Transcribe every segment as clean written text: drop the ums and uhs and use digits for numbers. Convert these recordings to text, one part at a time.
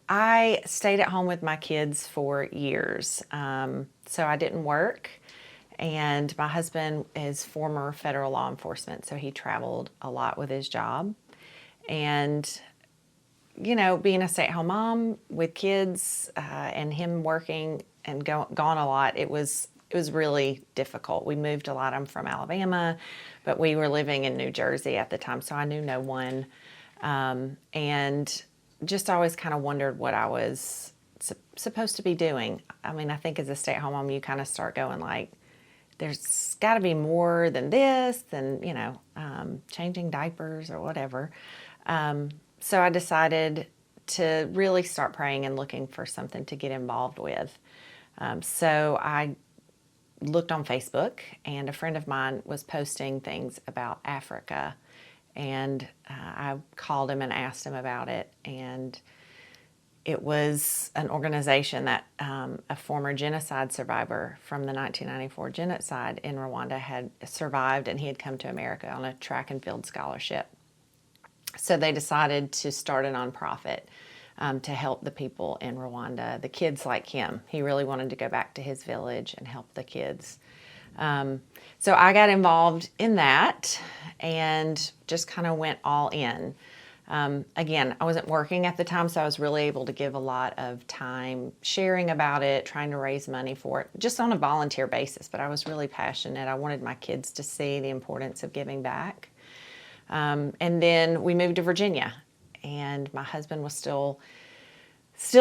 I stayed at home with my kids for years. So I didn't work. And my husband is former federal law enforcement, so he traveled a lot with his job. And, being a stay-at-home mom with kids and him working and gone a lot, it was really difficult. We moved a lot. I'm from Alabama, but we were living in New Jersey at the time, so I knew no one. And just always kind of wondered what I was supposed to be doing. I mean, I think as a stay-at-home mom, you kind of start going like, there's got to be more than this, than, changing diapers or whatever. So I decided to really start praying and looking for something to get involved with. So I looked on Facebook, and a friend of mine was posting things about Africa. And I called him and asked him about it. And it was an organization that a former genocide survivor from the 1994 genocide in Rwanda had survived, and he had come to America on a track and field scholarship. So they decided to start a nonprofit to help the people in Rwanda, the kids like him. He really wanted to go back to his village and help the kids. So I got involved in that and just kind of went all in. Again, I wasn't working at the time, so I was really able to give a lot of time sharing about it, trying to raise money for it, just on a volunteer basis. But I was really passionate. I wanted my kids to see the importance of giving back. And then we moved to Virginia, and my husband was still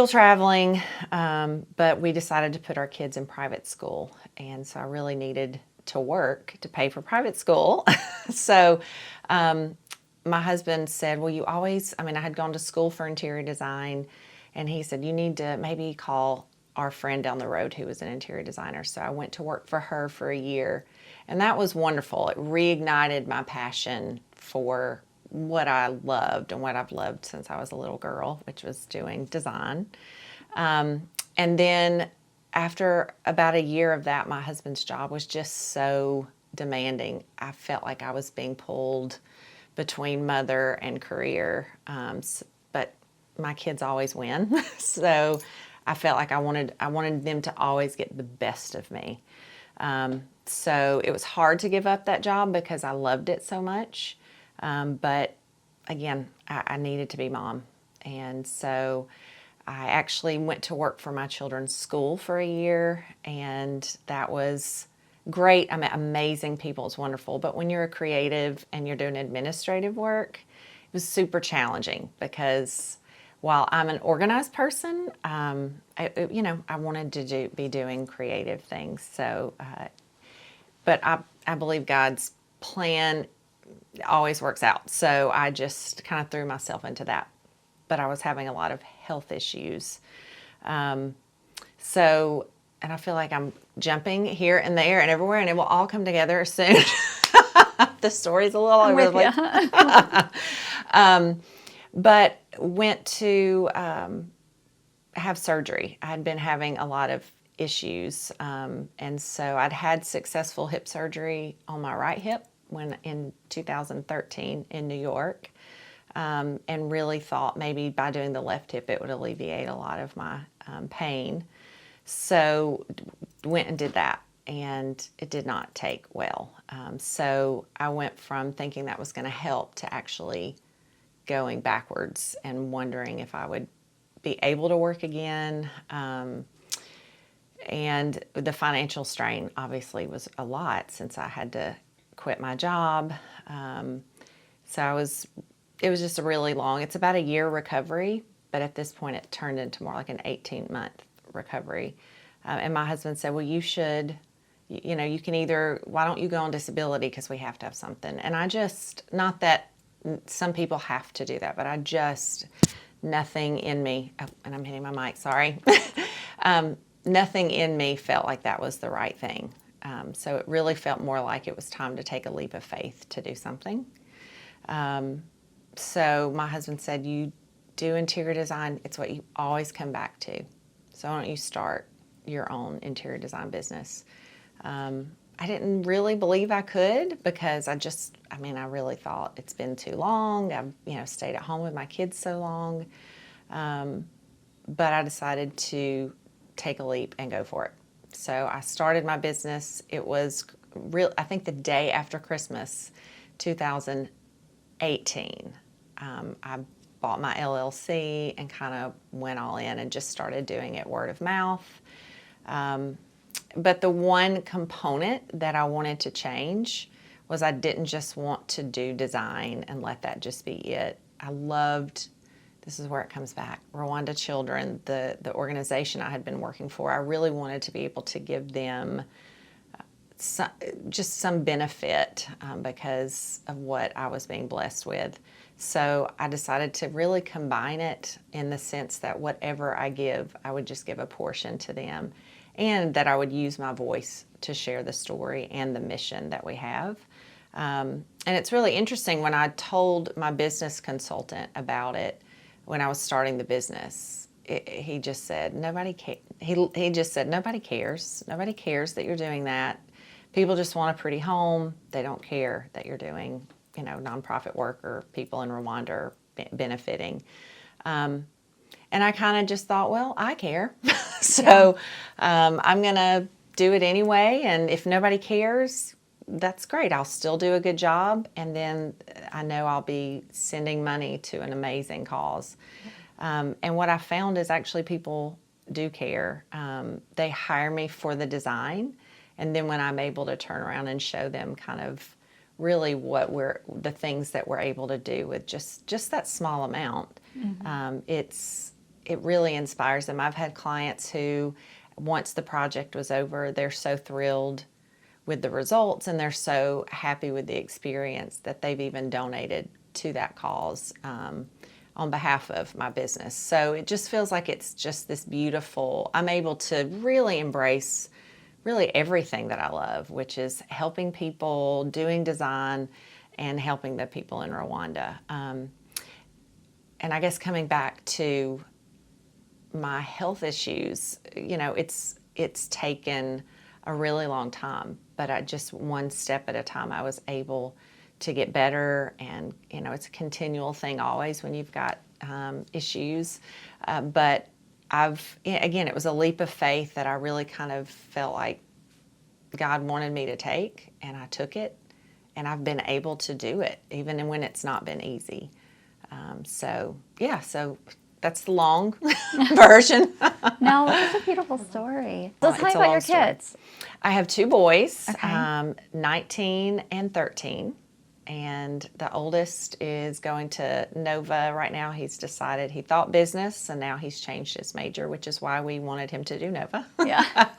traveling, but we decided to put our kids in private school. And so I really needed to work to pay for private school. So my husband said, well, I had gone to school for interior design, and he said, you need to maybe call our friend down the road who was an interior designer. So I went to work for her for a year, and that was wonderful. It reignited my passion for what I loved and what I've loved since I was a little girl, which was doing design. And then after about a year of that, my husband's job was just so demanding. I felt like I was being pulled between mother and career, but my kids always win. So I felt like I wanted them to always get the best of me. So it was hard to give up that job because I loved it so much. But again, I needed to be mom. And so I actually went to work for my children's school for a year, and that was great. I met amazing people. It's wonderful. But when you're a creative and you're doing administrative work, it was super challenging because while I'm an organized person, I wanted to be doing creative things. So, but I believe God's plan always works out. So I just kind of threw myself into that. But I was having a lot of health issues. And I feel like I'm jumping here and there and everywhere, and it will all come together soon. The story's a little over the place. But went to have surgery. I had been having a lot of issues. And so I'd had successful hip surgery on my right hip in 2013 in New York. And really thought maybe by doing the left hip it would alleviate a lot of my pain. So went and did that, and it did not take well. So I went from thinking that was going to help to actually going backwards and wondering if I would be able to work again. And the financial strain obviously was a lot since I had to quit my job. So it was just a really long, it's about a year recovery, but at this point it turned into more like an 18-month recovery. And my husband said, well, you should, you can either, why don't you go on disability because we have to have something. And I just, not that some people have to do that, but I just, nothing in me, oh, and I'm hitting my mic, sorry. Nothing in me felt like that was the right thing. So it really felt more like it was time to take a leap of faith to do something. So my husband said, you do interior design, it's what you always come back to. So why don't you start your own interior design business? I didn't really believe I could because I really thought it's been too long. I've, stayed at home with my kids so long. but I decided to take a leap and go for it. So I started my business. It was I think the day after Christmas, 2018. I bought my LLC and kind of went all in and just started doing it word of mouth. But the one component that I wanted to change was I didn't just want to do design and let that just be it. I loved, this is where it comes back, Rwanda Children, the organization I had been working for. I really wanted to be able to give them just some benefit because of what I was being blessed with. So I decided to really combine it in the sense that whatever I give, I would just give a portion to them, and that I would use my voice to share the story and the mission that we have. And it's really interesting, when I told my business consultant about it, when I was starting the business, he just said, he just said, nobody cares. Nobody cares that you're doing that. People just want a pretty home. They don't care that you're doing, nonprofit work or people in Rwanda are benefiting. And I kind of just thought, well, I care. So I'm going to do it anyway. And if nobody cares, that's great. I'll still do a good job. And then I know I'll be sending money to an amazing cause. And what I found is actually people do care. They hire me for the design. And then when I'm able to turn around and show them kind of really the things that we're able to do with just that small amount, it really inspires them. I've had clients who, once the project was over, they're so thrilled with the results and they're so happy with the experience that they've even donated to that cause on behalf of my business. So it just feels like it's just this beautiful, I'm able to really embrace really everything that I love, which is helping people, doing design, and helping the people in Rwanda. And I guess coming back to my health issues, it's taken a really long time, but I just one step at a time, I was able to get better. And, it's a continual thing always when you've got issues. But it was a leap of faith that I really kind of felt like God wanted me to take, and I took it, and I've been able to do it, even when it's not been easy. So that's the long version. No, it's a beautiful story. So tell me about your kids. I have two boys, Okay. 19 and 13. And the oldest is going to Nova right now. He's decided, he thought business, and now he's changed his major, which is why we wanted him to do Nova. Yeah.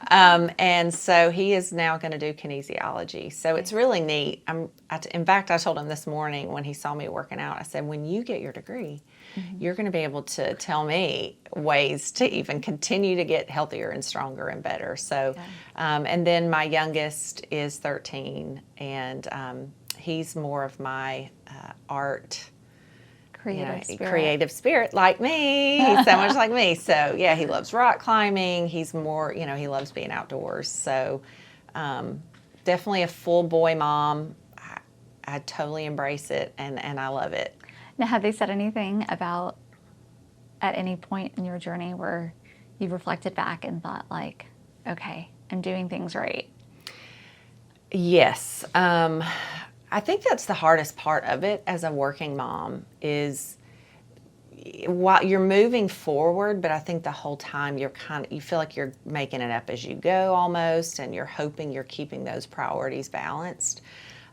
And so he is now going to do kinesiology. So it's really neat. In fact, I told him this morning when he saw me working out, I said, when you get your degree, you're going to be able to tell me ways to even continue to get healthier and stronger and better. So, and then my youngest is 13, and he's more of my art, creative spirit, like me. He's so much like me. So yeah, he loves rock climbing. He's more, he loves being outdoors. So definitely a full boy mom. I totally embrace it, and I love it. Now, have they said anything about, at any point in your journey where you've reflected back and thought like, okay, I'm doing things right? Yes. I think that's the hardest part of it as a working mom is while you're moving forward, but I think the whole time you feel like you're making it up as you go almost, and you're hoping you're keeping those priorities balanced.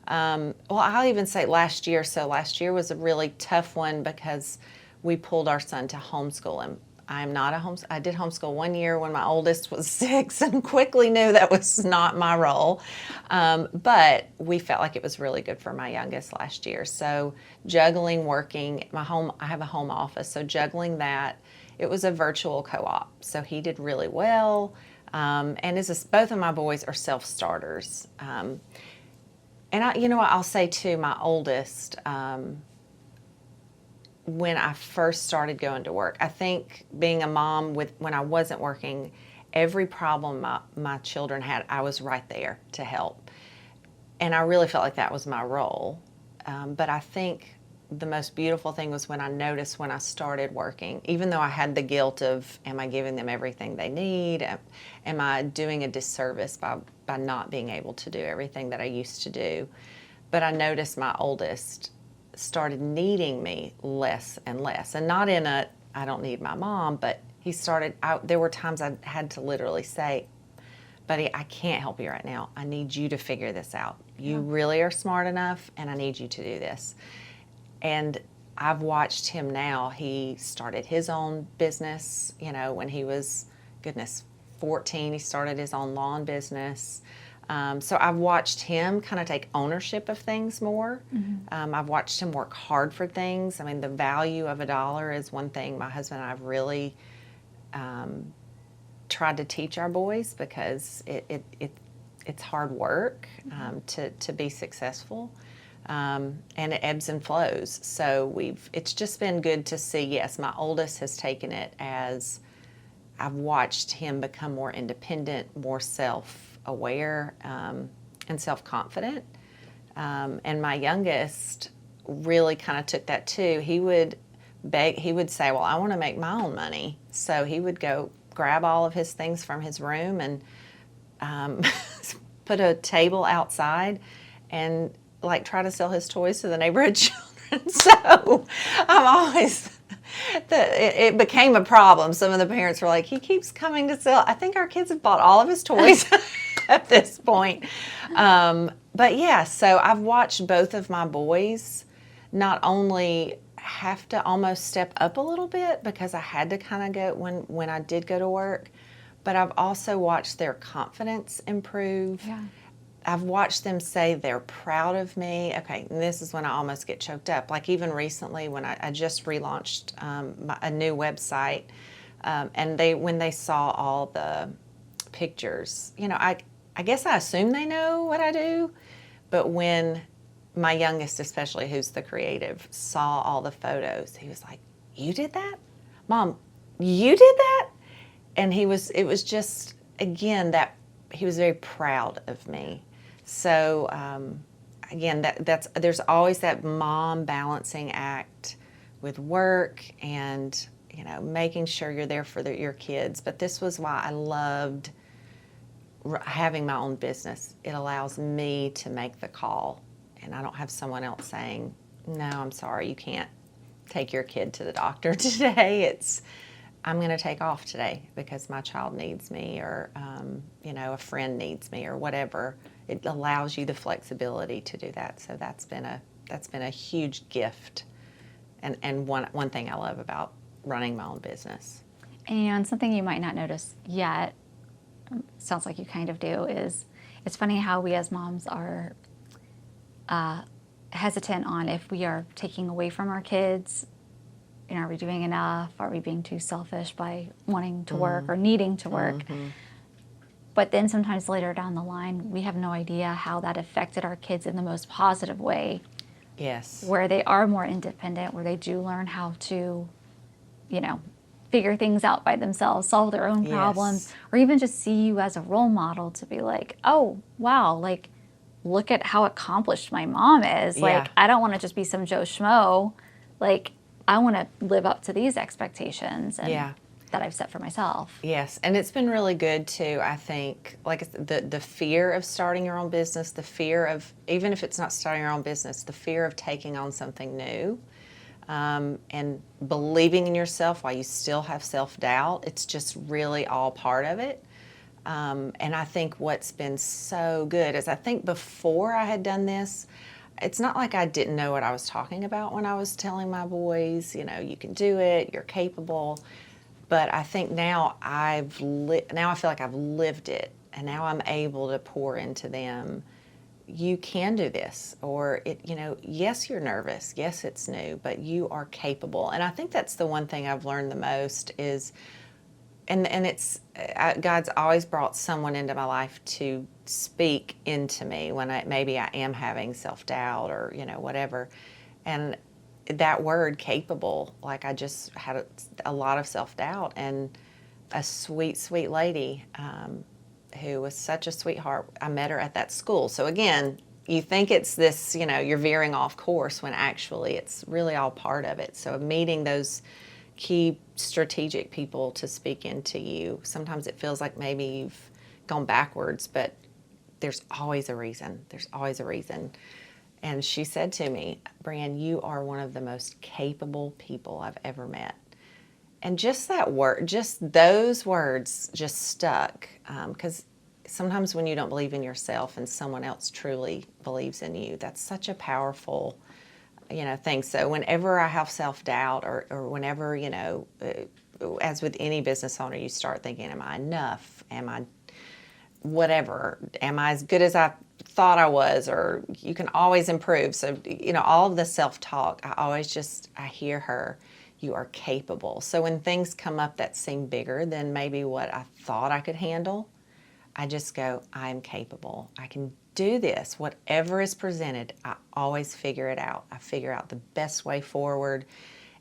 Well, I'll even say last year. So last year was a really tough one because we pulled our son to homeschool him. I did homeschool 1 year when my oldest was 6 and quickly knew that was not my role. But we felt like it was really good for my youngest last year. So juggling working, I have a home office. So juggling that, it was a virtual co-op. So he did really well. And both of my boys are self-starters. And I'll say too, my oldest, when I first started going to work, I think being a mom when I wasn't working, every problem my children had, I was right there to help. And I really felt like that was my role. But I think the most beautiful thing was when I noticed when I started working, even though I had the guilt of, am I giving them everything they need? Am I doing a disservice by not being able to do everything that I used to do? But I noticed my oldest started needing me less and less. And not in a, I don't need my mom, but he started, there were times I had to literally say, buddy, I can't help you right now. I need you to figure this out. You really are smart enough, and I need you to do this. And I've watched him now. He started his own business, when he was, 14. He started his own lawn business. So I've watched him kind of take ownership of things more. I've watched him work hard for things. I mean, the value of $1 is one thing my husband and I have really tried to teach our boys, because it's hard work to be successful. And it ebbs and flows. So it's just been good to see, yes, my oldest has taken it as I've watched him become more independent, more self-aware, and self-confident. And my youngest really kind of took that too. He would say, well, I want to make my own money. So he would go grab all of his things from his room and put a table outside and try to sell his toys to the neighborhood children. So I'm always, it became a problem. Some of the parents were like, he keeps coming to sell. I think our kids have bought all of his toys at this point. But yeah, so I've watched both of my boys not only have to almost step up a little bit, because I had to kind of go when I did go to work, but I've also watched their confidence improve. Yeah. I've watched them say they're proud of me. Okay, and this is when I almost get choked up. Like even recently when I just relaunched a new website, and when they saw all the pictures, I guess I assume they know what I do, but when my youngest especially, who's the creative, saw all the photos, he was like, you did that? Mom, you did that? And it was just, again, that he was very proud of me. So again, there's always that mom balancing act with work and making sure you're there for your kids. But this was why I loved having my own business. It allows me to make the call, and I don't have someone else saying, no, I'm sorry, you can't take your kid to the doctor today. I'm going to take off today because my child needs me, or a friend needs me, or whatever. It allows you the flexibility to do that. So that's been a huge gift, and one thing I love about running my own business. And something you might not notice yet, sounds like you kind of do, is it's funny how we as moms are hesitant on if we are taking away from our kids. Are we doing enough? Are we being too selfish by wanting to work or needing to work? Mm-hmm. But then sometimes later down the line, we have no idea how that affected our kids in the most positive way. Yes. Where they are more independent, where they do learn how to, figure things out by themselves, solve their own problems, or even just see you as a role model to be like, oh, wow, look at how accomplished my mom is. Yeah. I don't want to just be some Joe Schmo. I want to live up to these expectations that I've set for myself. Yes, and it's been really good too, I think, the fear of starting your own business, the fear of, even if it's not starting your own business, the fear of taking on something new, and believing in yourself while you still have self-doubt. It's just really all part of it. And I think what's been so good is, I think before I had done this, it's not like I didn't know what I was talking about when I was telling my boys, you can do it, you're capable. But I think now now I feel like I've lived it, and now I'm able to pour into them, you can do this, or yes, you're nervous, yes, it's new, but you are capable. And I think that's the one thing I've learned the most is, and it's God's always brought someone into my life to speak into me when maybe I am having self-doubt or whatever, and that word capable, I just had a lot of self-doubt, and a sweet lady who was such a sweetheart. I met her at that school, so again, you think it's this, you're veering off course when actually it's really all part of it. So meeting those key strategic people to speak into you, sometimes it feels like maybe you've gone backwards, but there's always a reason. There's always a reason. And she said to me, Brianne, you are one of the most capable people I've ever met. And just that word, just those words just stuck. Because sometimes when you don't believe in yourself and someone else truly believes in you, that's such a powerful, thing. So whenever I have self-doubt or whenever, as with any business owner, you start thinking, am I enough? Am I whatever? Am I as good as I thought I was? Or you can always improve. So, all of the self-talk, I hear her, you are capable. So when things come up that seem bigger than maybe what I thought I could handle, I just go, I'm capable. I can do this. Whatever is presented, I always figure it out. I figure out the best way forward.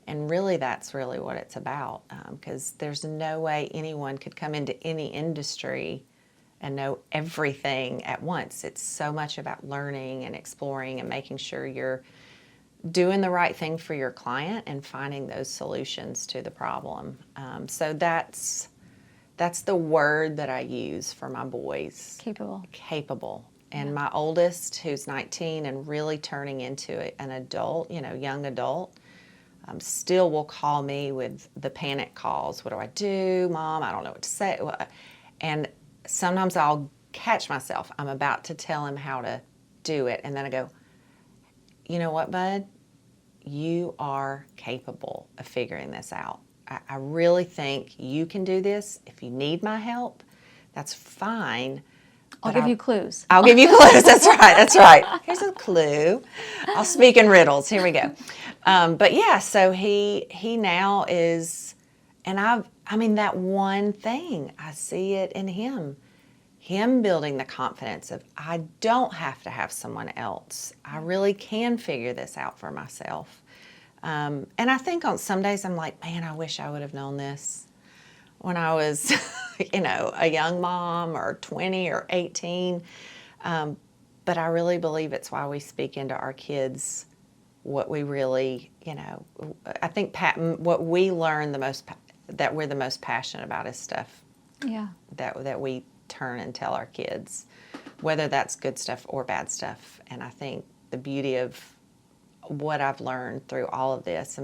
And really, that's really what it's about. Because there's no way anyone could come into any industry and know everything at once. It's so much about learning and exploring and making sure you're doing the right thing for your client and finding those solutions to the problem. So that's the word that I use for my boys. Capable. Capable. And my oldest, who's 19 and really turning into an adult, young adult, still will call me with the panic calls. What do I do, Mom? I don't know what to say. And sometimes I'll catch myself. I'm about to tell him how to do it. And then I go, you know what, bud? You are capable of figuring this out. I really think you can do this. If you need my help, that's fine. I'll give you clues. I'll give you clues. That's right. That's right. Here's a clue. I'll speak in riddles. Here we go. But yeah, so he now is, and that one thing, I see it in him building the confidence of, I don't have to have someone else. I really can figure this out for myself. And I think on some days I'm like, man, I wish I would have known this when I was, a young mom or 20 or 18. But I really believe it's why we speak into our kids what we really, I think what we learn that we're the most passionate about is stuff that we turn and tell our kids, whether that's good stuff or bad stuff. And I think the beauty of what I've learned through all of this,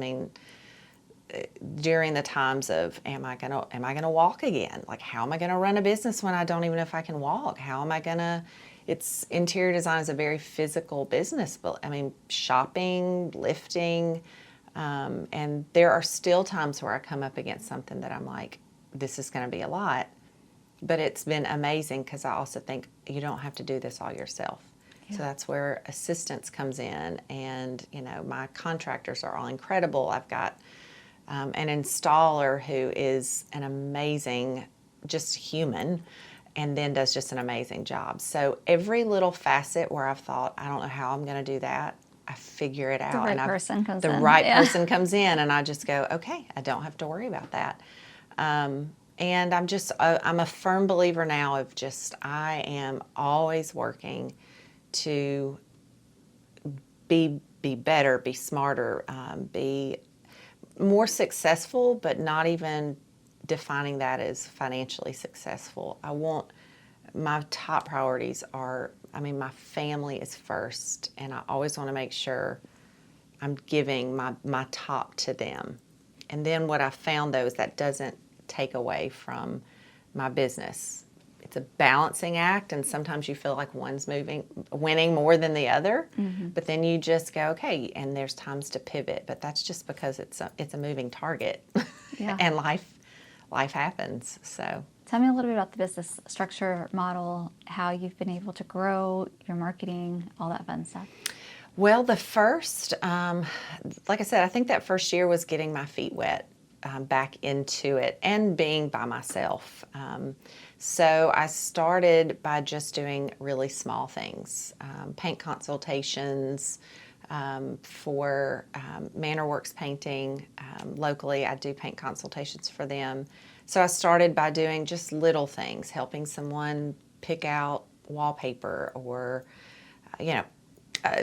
during the times of am I gonna walk again? Like, how am I gonna run a business when I don't even know if I can walk? How am I gonna? It's interior design is a very physical business, but shopping, lifting, and there are still times where I come up against something that I'm like, this is going to be a lot. But it's been amazing because I also think you don't have to do this all yourself. Yeah. So that's where assistance comes in, and my contractors are all incredible. I've got an installer who is an amazing, just human, and then does just an amazing job. So every little facet where I've thought, I don't know how I'm going to do that, I figure it out. The right person comes in. The right person comes in, and I just go, okay, I don't have to worry about that. And I'm a firm believer now of I am always working to be better, be smarter, be more successful, but not even defining that as financially successful. My top priorities are, my family is first, and I always want to make sure I'm giving my top to them. And then what I found, though, is that doesn't take away from my business. It's a balancing act, and sometimes you feel like one's winning more than the other, but then you just go, okay, and there's times to pivot, but that's just because it's a moving target, and life happens. So tell me a little bit about the business structure, model, how you've been able to grow your marketing, all that fun stuff. Well, the first, like I said, I think that first year was getting my feet wet back into it and being by myself. So I started by just doing really small things, paint consultations for Manor Works Painting. Locally, I do paint consultations for them. So I started by doing just little things, helping someone pick out wallpaper or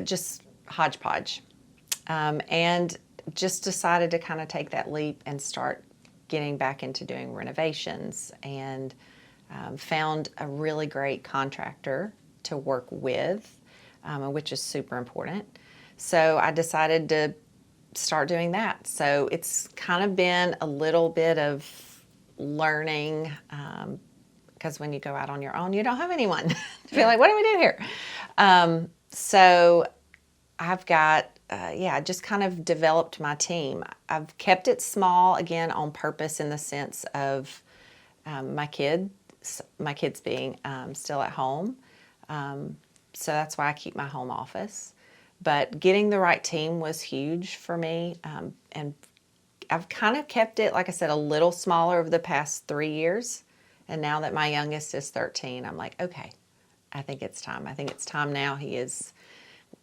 just hodgepodge. And just decided to kind of take that leap and start getting back into doing renovations, and found a really great contractor to work with, which is super important. So I decided to start doing that. So it's kind of been a little bit of learning, because when you go out on your own, you don't have anyone to be like, what do we do here? So I've got, just kind of developed my team. I've kept it small, again, on purpose, in the sense of my kids being still at home. So that's why I keep my home office. But getting the right team was huge for me. And I've kind of kept it, like I said, a little smaller over the past 3 years. And now that my youngest is 13, I'm like, okay, I think it's time. I think it's time now. He is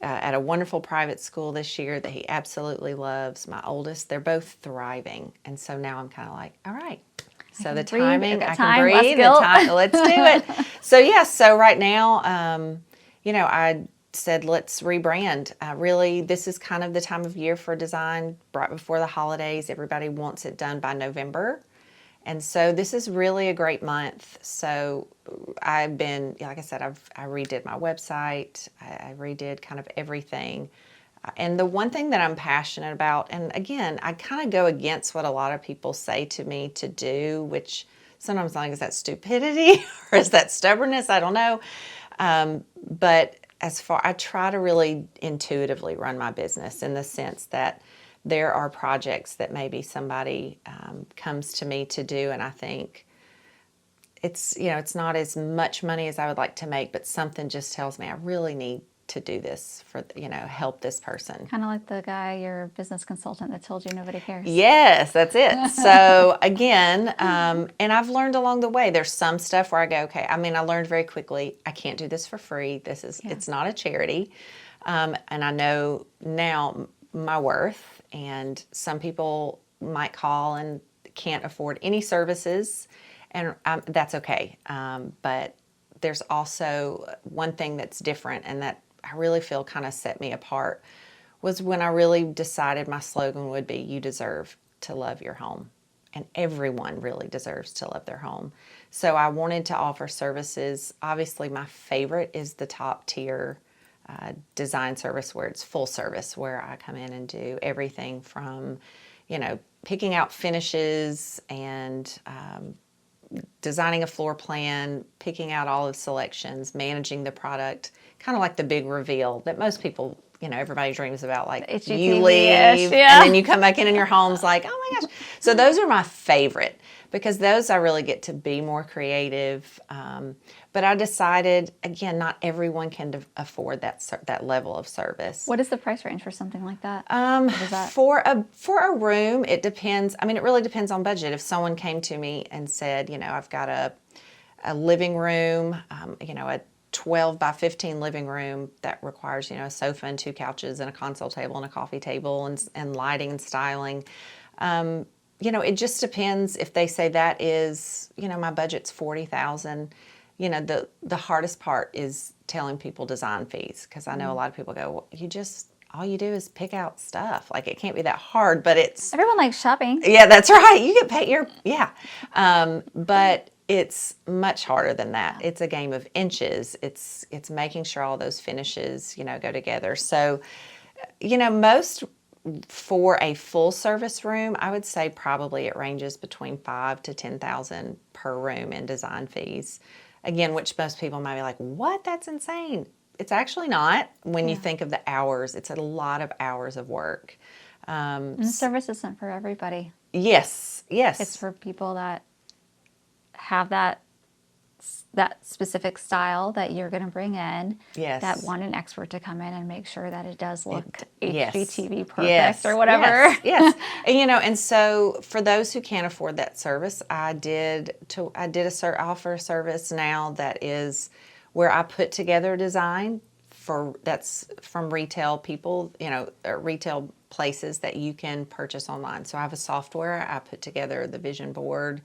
at a wonderful private school this year that he absolutely loves. My oldest, they're both thriving. And so now I'm kind of like, all right. So the timing, I can breathe, let's do it. So right now, I said, let's rebrand. Really, this is kind of the time of year for design, right before the holidays. Everybody wants it done by November. And so this is really a great month. So I've been, like I said, I redid my website. I redid kind of everything. And the one thing that I'm passionate about, and again, I kind of go against what a lot of people say to me to do, which sometimes I'm like, is that stupidity or is that stubbornness? I don't know. But I try to really intuitively run my business, in the sense that there are projects that maybe somebody comes to me to do, and I think it's not as much money as I would like to make, but something just tells me I really need to do this for, help this person. Kind of like the guy, your business consultant, that told you nobody cares. Yes, that's it. So again, and I've learned along the way, there's some stuff where I go, okay, I learned very quickly, I can't do this for free. It's not a charity. And I know now my worth, and some people might call and can't afford any services, and that's okay. But there's also one thing that's different, and that I really feel kind of set me apart, was when I really decided my slogan would be, you deserve to love your home. And everyone really deserves to love their home. So I wanted to offer services. Obviously, my favorite is the top tier design service, where it's full service, where I come in and do everything from, picking out finishes and designing a floor plan, picking out all the selections, managing the product, kind of like the big reveal that most people, everybody dreams about, like you leave and then you come back in and your home's like, oh my gosh. So those are my favorite, because those I really get to be more creative. But I decided, again, not everyone can afford that level of service. What is the price range for something like that? For a room, it depends. It really depends on budget. If someone came to me and said, I've got a living room, a 12 by 15 living room that requires, a sofa and 2 couches and a console table and a coffee table and lighting and styling. It just depends. If they say that is, my budget's $40,000. The hardest part is telling people design fees, because I know a lot of people go, well, all you do is pick out stuff. Like, it can't be that hard, but everyone likes shopping. Yeah, that's right. You get paid but it's much harder than that. It's a game of inches. It's making sure all those finishes, go together. So, most for a full service room, I would say probably it ranges between $5,000 to $10,000 per room in design fees. Again, which most people might be like, what? That's insane. It's actually not. When you think of the hours, it's a lot of hours of work. And service isn't for everybody. Yes. It's for people that have that specific style that you're going to bring in. Yes. That want an expert to come in and make sure that it does look HGTV perfect yes. or whatever. Yes. And, and so for those who can't afford that service, I offer a service now that is where I put together a design that's from retail people, retail places that you can purchase online. So I have a software. I put together the vision board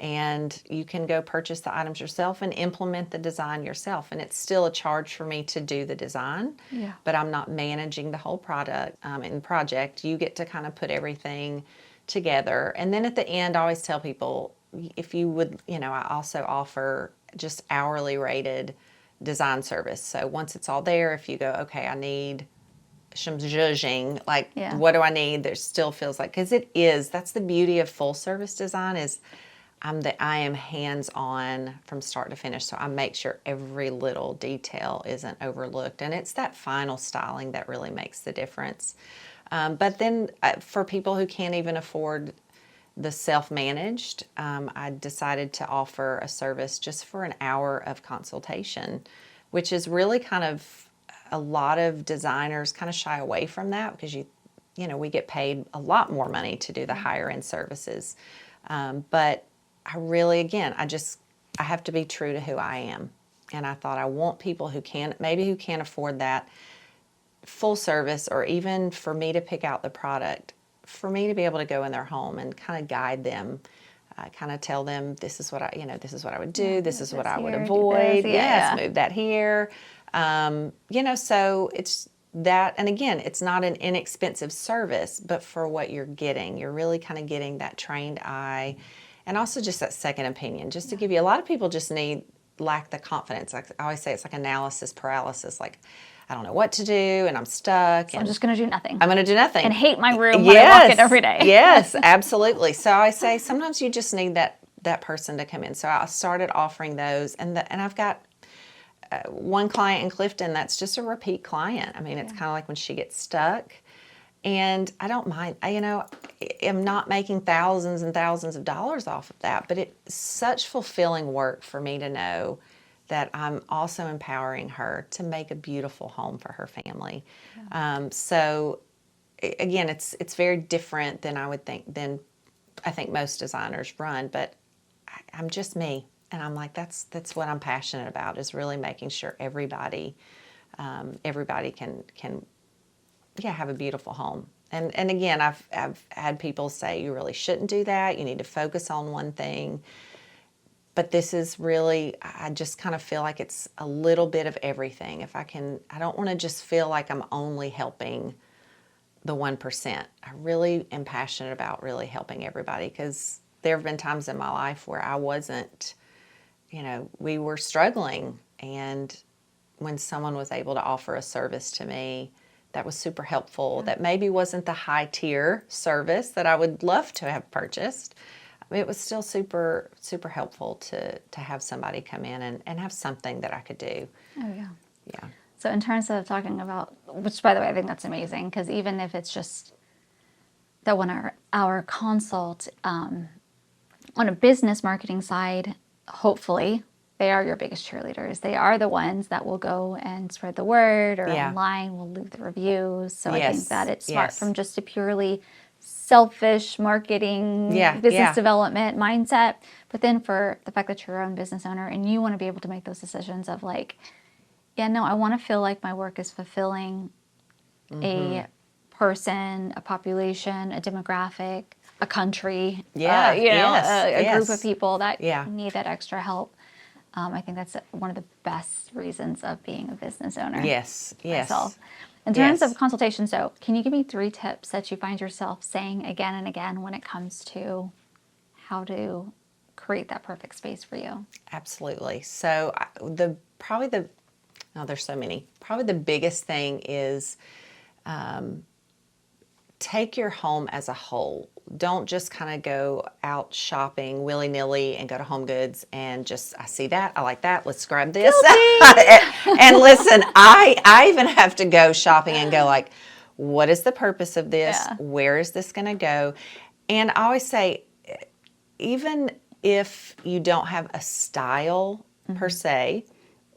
and you can go purchase the items yourself and implement the design yourself. And it's still a charge for me to do the design, but I'm not managing the whole product and project. You get to kind of put everything together. And then at the end, I always tell people, if you would, I also offer just hourly rated design service. So once it's all there, if you go, okay, I need some zhuzhing, like what do I need? There still feels like, because that's the beauty of full service design is I am hands-on from start to finish, so I make sure every little detail isn't overlooked, and it's that final styling that really makes the difference. But then for people who can't even afford the self-managed, I decided to offer a service just for an hour of consultation, which is really kind of, a lot of designers kind of shy away from that because we get paid a lot more money to do the higher end services. But I really, again, I have to be true to who I am. And I thought I want people who can't afford that full service, or even for me to pick out the product, for me to be able to go in their home and kind of guide them, kind of tell them, this is what I would do, this is what I would avoid. Move that here. So it's that, and again, it's not an inexpensive service, but for what you're getting, you're really kind of getting that trained eye, and also just that second opinion, just to give you, a lot of people just lack the confidence. Like I always say, it's like analysis paralysis. Like, I don't know what to do, and I'm stuck. So I'm just going to do nothing. I'm going to do nothing. And hate my room when I walk in every day. Yes, absolutely. So I say sometimes you just need that person to come in. So I started offering those, and I've got one client in Clifton that's just a repeat client. I mean, it's kind of like when she gets stuck. And I don't mind, I'm not making thousands and thousands of dollars off of that, but it's such fulfilling work for me to know that I'm also empowering her to make a beautiful home for her family. So again, it's very different than I think most designers run, but I'm just me. And I'm like, that's what I'm passionate about, is really making sure everybody can have a beautiful home. And again, I've had people say, you really shouldn't do that. You need to focus on one thing. But this is really, I just kind of feel like it's a little bit of everything. I don't want to just feel like I'm only helping the 1%. I really am passionate about really helping everybody, because there have been times in my life where I wasn't, we were struggling. And when someone was able to offer a service to me that was super helpful, that maybe wasn't the high tier service that I would love to have purchased, it was still super, super helpful to have somebody come in and have something that I could do. Oh, yeah. Yeah. So in terms of talking about, which by the way, I think that's amazing, because even if it's just that 1 hour consult, on a business marketing side, hopefully they are your biggest cheerleaders. They are the ones that will go and spread the word, or online will leave the reviews. So I think that it's smart from just a purely selfish marketing, business development mindset. But then for the fact that you're your own business owner and you want to be able to make those decisions of like, I want to feel like my work is fulfilling a person, a population, a demographic, a country, a group of people that need that extra help. I think that's one of the best reasons of being a business owner. Yes. Myself. In terms of consultation, so can you give me 3 tips that you find yourself saying again and again when it comes to how to create that perfect space for you? Absolutely. So there's so many. Probably the biggest thing is take your home as a whole. Don't just kind of go out shopping willy-nilly and go to Home Goods and just, I see that, I like that, let's grab this. And listen, I even have to go shopping and go like, what is the purpose of this? Where is this going to go? And I always say, even if you don't have a style per se,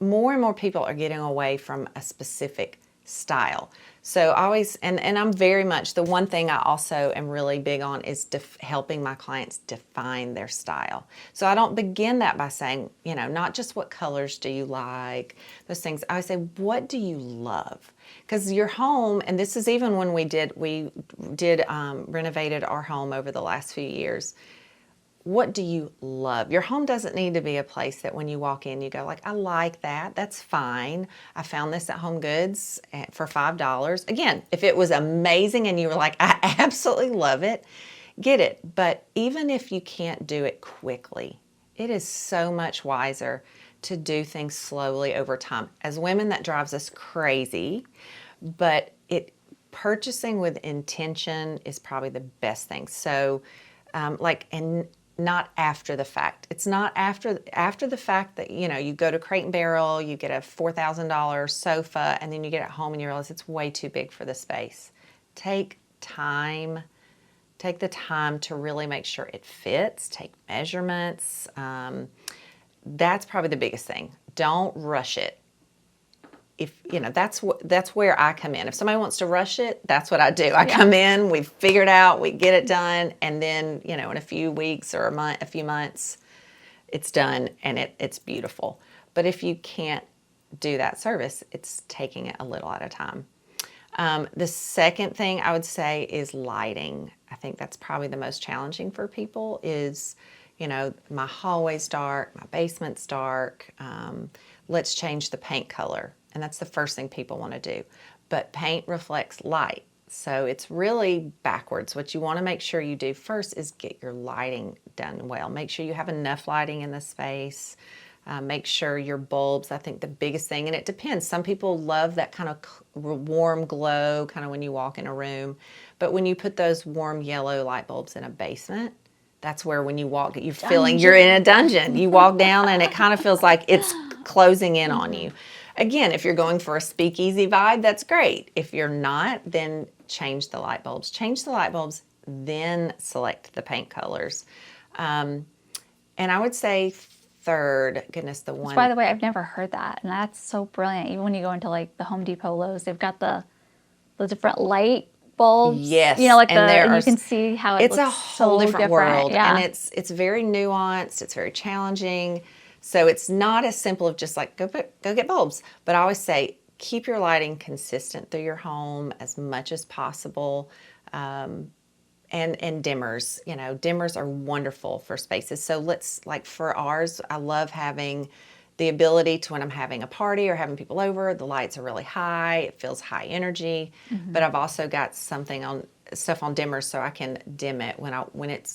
more and more people are getting away from a specific style. So I always, and I'm very much, the one thing I also am really big on is helping my clients define their style. So I don't begin that by saying, not just what colors do you like, those things. I would say, what do you love? Because your home, and this is even when we renovated our home over the last few years, What do you love? Your home doesn't need to be a place that when you walk in, you go like, I like that. That's fine. I found this at Home Goods for $5. Again, if it was amazing and you were like, I absolutely love it, get it. But even if you can't do it quickly, it is so much wiser to do things slowly over time. As women, that drives us crazy, but purchasing with intention is probably the best thing. So, and not after the fact. It's not after the fact that, you go to Crate and Barrel, you get a $4,000 sofa, and then you get it home and you realize it's way too big for the space. Take the time to really make sure it fits, take measurements. That's probably the biggest thing. Don't rush it. That's where I come in. If somebody wants to rush it, that's what I do. I come in, we figure it out, we get it done, and then, in a few weeks or a few months, it's done and it's beautiful. But if you can't do that service, it's taking it a little at a time. The second thing I would say is lighting. I think that's probably the most challenging for people is, my hallway's dark, my basement's dark. Let's change the paint color. And that's the first thing people want to do. But paint reflects light. So it's really backwards. What you want to make sure you do first is get your lighting done well. Make sure you have enough lighting in the space. Make sure your bulbs, I think the biggest thing, and it depends. Some people love that kind of warm glow kind of when you walk in a room. But when you put those warm yellow light bulbs in a basement, that's where when you walk, you're feeling you're in a dungeon. You walk down and it kind of feels like it's closing in on you. Again, if you're going for a speakeasy vibe, that's great. If you're not, then change the light bulbs. Change the light bulbs, then select the paint colors. And I would say third, goodness, the one. Which, by the way, I've never heard that, and that's so brilliant. Even when you go into like the Home Depot, Lowe's, they've got the different light bulbs. Yes, and you can see how it's looks a whole so different world, yeah. and it's very nuanced. It's very challenging. So it's not as simple of just like go get bulbs. But I always say keep your lighting consistent through your home as much as possible. And dimmers, dimmers are wonderful for spaces. So like for ours, I love having the ability to, when I'm having a party or having people over, the lights are really high. It feels high energy. Mm-hmm. But I've also got stuff on dimmers so I can dim it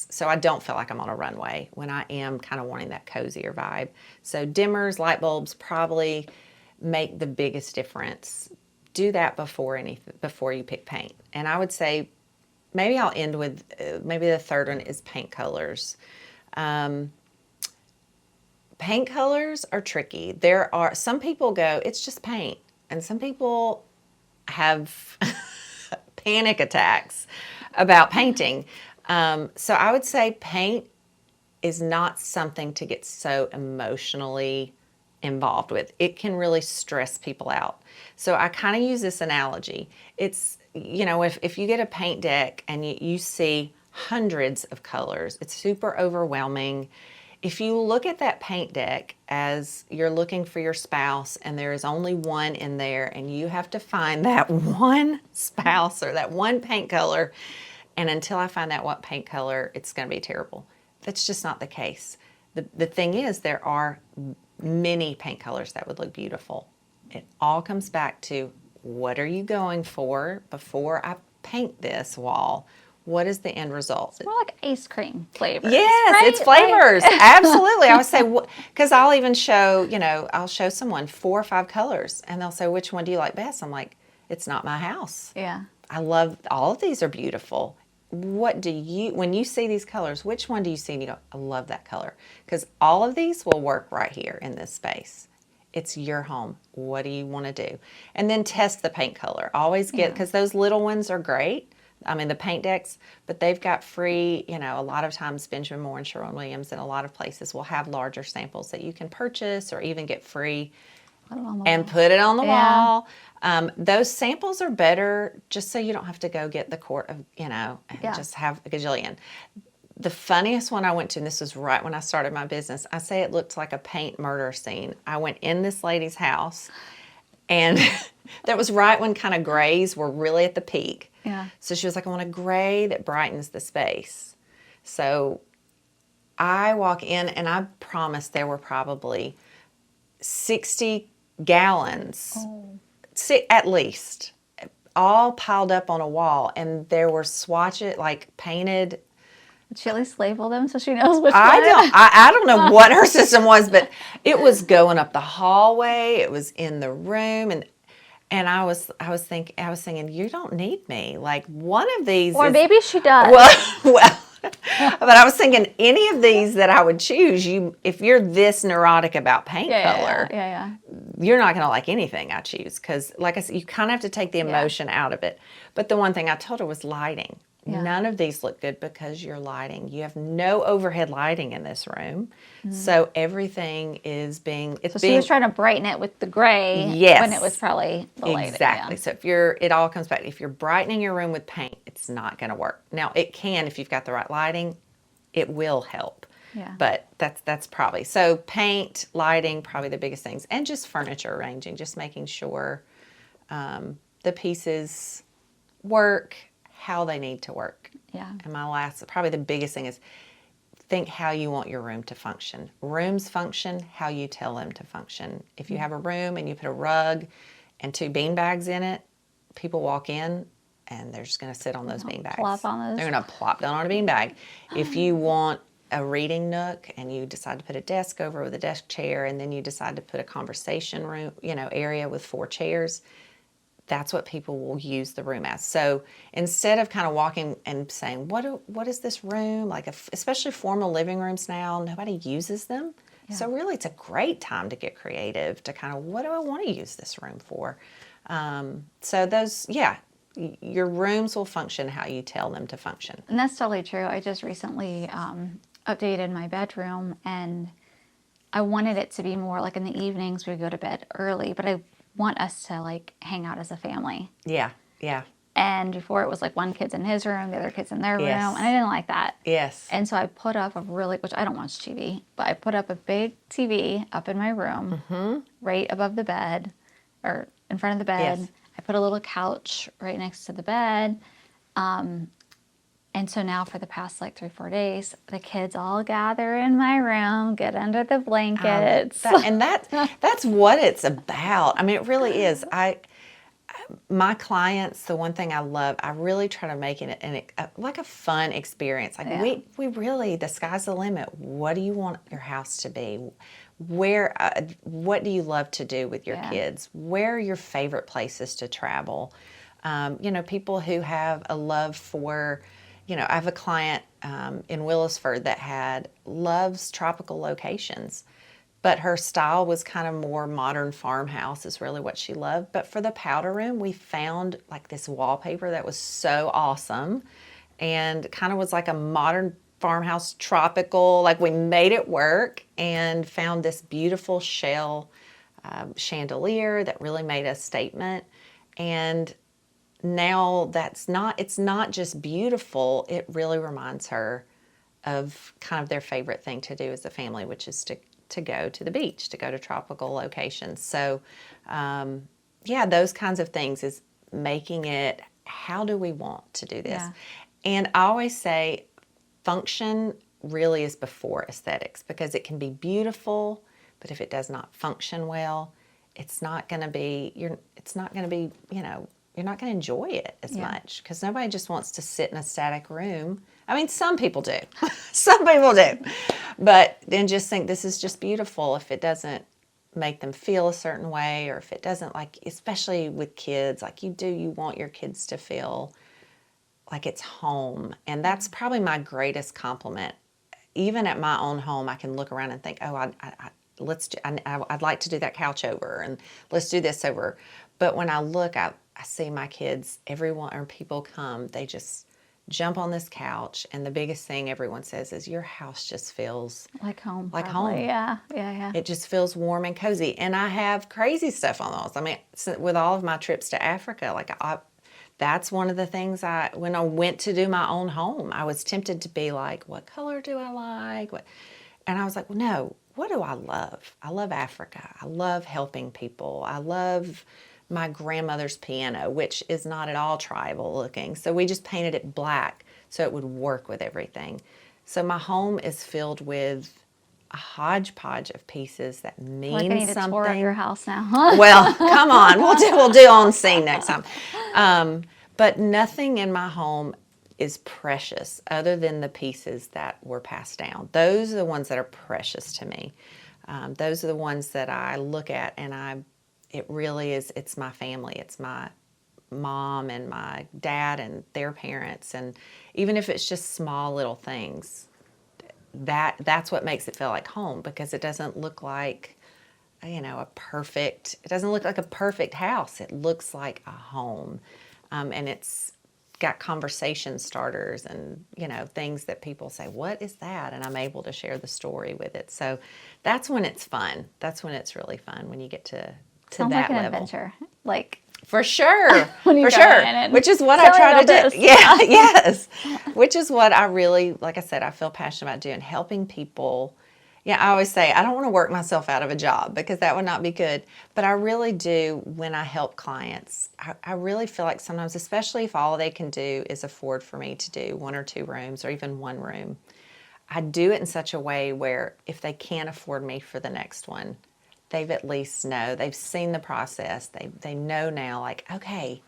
so I don't feel like I'm on a runway when I am kind of wanting that cozier vibe. So dimmers, light bulbs probably make the biggest difference. Do that before you pick paint. And I would say maybe I'll end with maybe the third one is paint colors. Paint colors are tricky. There are some people go, it's just paint, and some people have panic attacks about painting. So I would say paint is not something to get so emotionally involved with. It can really stress people out. So I kind of use this analogy. It's, if you get a paint deck and you see hundreds of colors, it's super overwhelming. If you look at that paint deck as you're looking for your spouse and there is only one in there and you have to find that one spouse or that one paint color, and until I find that one paint color, it's going to be terrible. That's just not the case. The thing is, there are many paint colors that would look beautiful. It all comes back to, what are you going for before I paint this wall? What is the end result? It's more like ice cream flavors. Yes, right? It's flavors. Absolutely. I would say, because I'll even show, I'll show someone 4 or 5 colors and they'll say, which one do you like best? I'm like, it's not my house. Yeah. I love, all of these are beautiful. When you see these colors, which one do you see and you go, I love that color? Because all of these will work right here in this space. It's your home. What do you want to do? And then test the paint color. Always because those little ones are great. I mean, the paint decks, but they've got free, a lot of times Benjamin Moore and Sherwin-Williams and a lot of places will have larger samples that you can purchase or even get free and put it on the wall. Those samples are better just so you don't have to go get the quart of, and just have a gajillion. The funniest one I went to, and this was right when I started my business, I say it looked like a paint murder scene. I went in this lady's house and that was right when kind of grays were really at the peak. Yeah. So she was like, I want a gray that brightens the space. So I walk in and I promise there were probably 60 gallons, at least, all piled up on a wall. And there were swatches, like painted. Did she at least label them so she knows which I one? don't know what her system was, but it was going up the hallway. It was in the room. And I was thinking, you don't need me. Like one of these Or maybe she does. well, but I was thinking any of these that I would choose, if you're this neurotic about paint color, you're not going to like anything I choose. Because like I said, you kind of have to take the emotion out of it. But the one thing I told her was lighting. Yeah. None of these look good because you're lighting. You have no overhead lighting in this room. So everything is being... she was trying to brighten it with the gray when it was probably the lighting. Exactly. So it all comes back. If you're brightening your room with paint, it's not going to work. Now, it can if you've got the right lighting. It will help. Yeah. But that's probably... So paint, lighting, probably the biggest things. And just furniture arranging, just making sure the pieces work how they need to work. Yeah. And probably the biggest thing is think how you want your room to function. Rooms function how you tell them to function. If you have a room and you put a rug and 2 bean bags in it, people walk in and they're just going to sit on those bean bags. Plop on those. They're going to plop down on a bean bag. If you want a reading nook and you decide to put a desk over with a desk chair and then you decide to put a conversation room, area with 4 chairs, that's what people will use the room as. So instead of kind of walking and saying, what is this room? Like, especially formal living rooms now, nobody uses them. Yeah. So really it's a great time to get creative to kind of, what do I want to use this room for? Your rooms will function how you tell them to function. And that's totally true. I just recently updated my bedroom, and I wanted it to be more like in the evenings we go to bed early, but I want us to like hang out as a family. Yeah, yeah. And before it was like one kid's in his room, the other kid's in their room, and I didn't like that. Yes. And so I put up which I don't watch TV, but I put up a big TV up in my room, right above the bed, or in front of the bed. Yes. I put a little couch right next to the bed. And so now for the past like 3-4 days, the kids all gather in my room, get under the blankets. That's what it's about. I mean, it really is. My clients, the one thing I love, I really try to make it like a fun experience. Like we really, the sky's the limit. What do you want your house to be? What do you love to do with your kids? Where are your favorite places to travel? People who have a love for... I have a client in Willisford that loves tropical locations, but her style was kind of more modern farmhouse is really what she loved. But for the powder room, we found like this wallpaper that was so awesome and kind of was like a modern farmhouse tropical, like we made it work and found this beautiful shell chandelier that really made a statement. And now it's not just beautiful, it really reminds her of kind of their favorite thing to do as a family, which is to go to the beach, to go to tropical locations. So, those kinds of things is making it, how do we want to do this? Yeah. And I always say function really is before aesthetics, because it can be beautiful, but if it does not function well, it's not going to be, you're not going to enjoy it as much, because nobody just wants to sit in a static room. I mean, some people do. Some people do. But then just think this is just beautiful if it doesn't make them feel a certain way, or if it doesn't, like, especially with kids, like you want your kids to feel like it's home. And that's probably my greatest compliment. Even at my own home, I can look around and think, oh, I'd like to do that couch over, and let's do this over. But when I look, I see my kids, everyone, or people come, they just jump on this couch, and the biggest thing everyone says is, your house just feels like home. Like probably. home. Yeah. It just feels warm and cozy. And I have crazy stuff on those. I mean, with all of my trips to Africa, that's one of the things when I went to do my own home, I was tempted to be like, what color do I like? And I was like, well, no, what do I love? I love Africa. I love helping people. I love my grandmother's piano, which is not at all tribal looking. So we just painted it black so it would work with everything. So my home is filled with a hodgepodge of pieces that mean Like I need something. a tour of your house now, huh? Well, come on, we'll do on scene next time. But nothing in my home is precious other than the pieces that were passed down. Those are the ones that are precious to me. Those are the ones that I look at, and it really is. It's my family. It's my mom and my dad and their parents, and even if it's just small little things, that's what makes it feel like home, because it doesn't look like it doesn't look like a perfect house. It looks like a home, and it's got conversation starters and things that people say, what is that? And I'm able to share the story with it. So that's when it's fun. That's when it's really fun, when you get to Sounds that like an level. adventure. Like For sure. when you For go sure. in and Which is what I tell me try to about do. this. Yeah, yes. Which is what I really, like I said, I feel passionate about doing, helping people. Yeah, I always say I don't want to work myself out of a job, because that would not be good. But I really do, when I help clients. I really feel like sometimes, especially if all they can do is afford for me to do 1 or 2 rooms or even 1 room, I do it in such a way where if they can't afford me for the next one, they've at least they've seen the process. They know now, like, okay,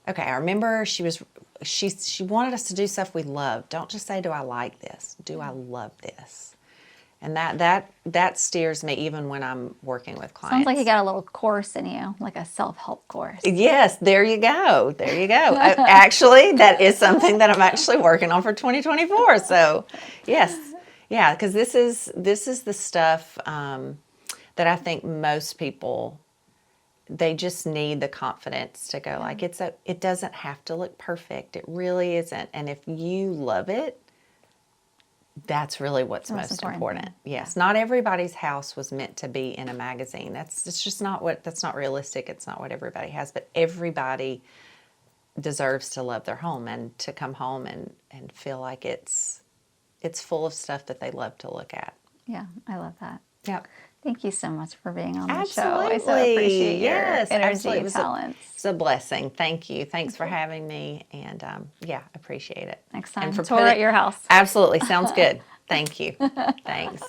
I remember she wanted us to do stuff we love. Don't just say, do I like this? Do I love this? And that steers me even when I'm working with clients. Sounds like you got a little course in you, like a self-help course. Yes, there you go. There you go. Actually, that is something that I'm actually working on for 2024. So, yes. Yeah, because this is the stuff that I think most people, they just need the confidence to go, like, it doesn't have to look perfect. It really isn't. And if you love it, that's really what's most important. Yes. Not everybody's house was meant to be in a magazine. That's not realistic. It's not what everybody has, but everybody deserves to love their home and to come home and feel like it's full of stuff that they love to look at. Yeah, I love that. Yep. Thank you so much for being on the Absolutely. show. I so appreciate your energy absolutely. and talents. It's a blessing. Thank you. Thanks for having me. And appreciate it. Next time, and for tour at your house. Absolutely. Sounds good. Thank you. Thanks.